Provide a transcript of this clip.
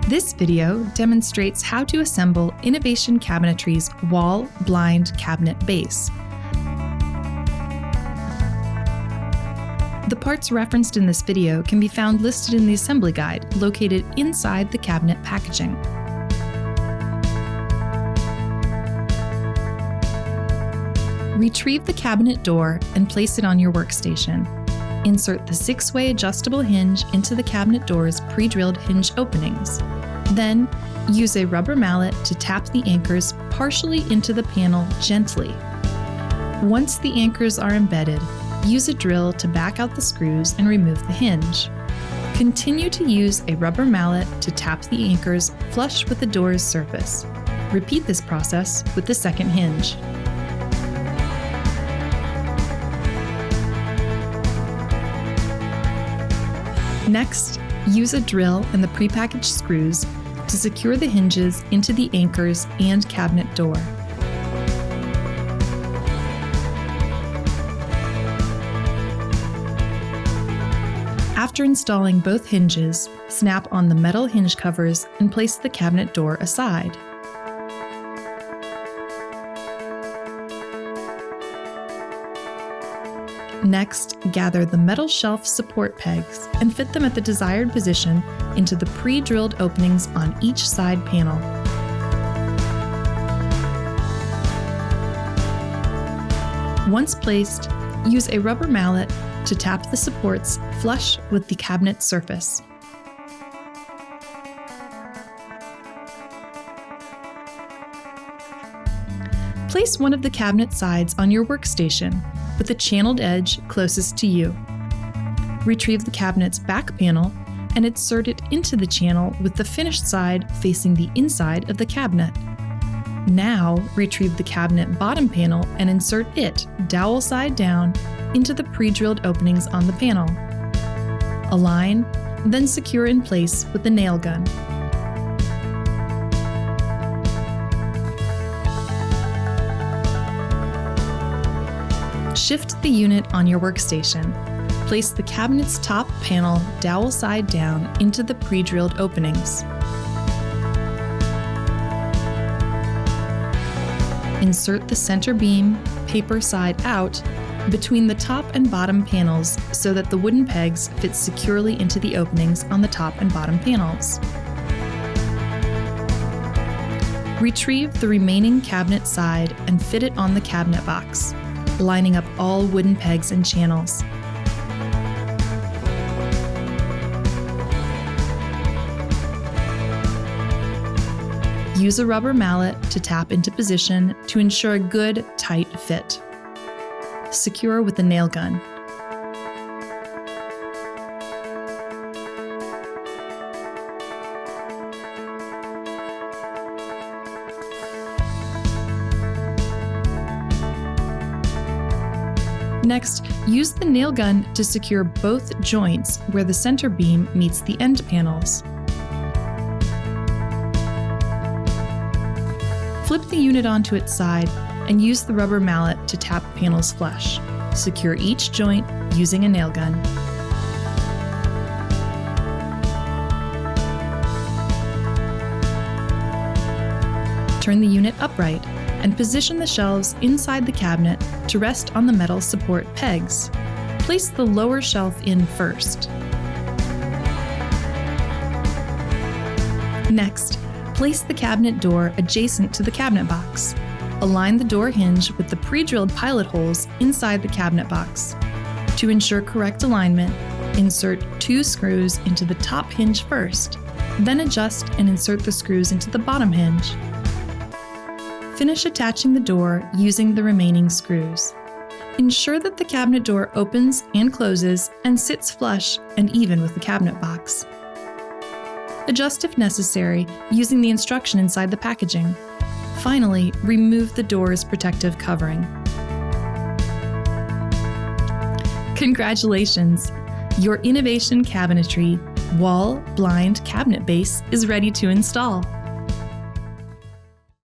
This video demonstrates how to assemble Innovation Cabinetry's wall blind cabinet base. The parts referenced in this video can be found listed in the assembly guide located inside the cabinet packaging. Retrieve the cabinet door and place it on your workstation. Insert the 6-way adjustable hinge into the cabinet door's pre-drilled hinge openings. Then, use a rubber mallet to tap the anchors partially into the panel gently. Once the anchors are embedded, use a drill to back out the screws and remove the hinge. Continue to use a rubber mallet to tap the anchors flush with the door's surface. Repeat this process with the second hinge. Next, use a drill and the prepackaged screws to secure the hinges into the anchors and cabinet door. After installing both hinges, snap on the metal hinge covers and place the cabinet door aside. Next, gather the metal shelf support pegs and fit them at the desired position into the pre-drilled openings on each side panel. Once placed, use a rubber mallet to tap the supports flush with the cabinet surface. Place one of the cabinet sides on your workstation with the channeled edge closest to you. Retrieve the cabinet's back panel and insert it into the channel with the finished side facing the inside of the cabinet. Now, retrieve the cabinet bottom panel and insert it dowel side down into the pre-drilled openings on the panel. Align, then secure in place with the nail gun. Shift the unit on your workstation. Place the cabinet's top panel dowel side down into the pre-drilled openings. Insert the center beam, paper side out, between the top and bottom panels so that the wooden pegs fit securely into the openings on the top and bottom panels. Retrieve the remaining cabinet side and fit it on the cabinet box, lining up all wooden pegs and channels. Use a rubber mallet to tap into position to ensure a good, tight fit. Secure with a nail gun. Next, use the nail gun to secure both joints where the center beam meets the end panels. Flip the unit onto its side and use the rubber mallet to tap panels flush. Secure each joint using a nail gun. Turn the unit upright and position the shelves inside the cabinet to rest on the metal support pegs. Place the lower shelf in first. Next, place the cabinet door adjacent to the cabinet box. Align the door hinge with the pre-drilled pilot holes inside the cabinet box. To ensure correct alignment, insert 2 screws into the top hinge first, then adjust and insert the screws into the bottom hinge. Finish attaching the door using the remaining screws. Ensure that the cabinet door opens and closes and sits flush and even with the cabinet box. Adjust if necessary using the instruction inside the packaging. Finally, remove the door's protective covering. Congratulations! Your Innovation Cabinetry wall blind cabinet base is ready to install.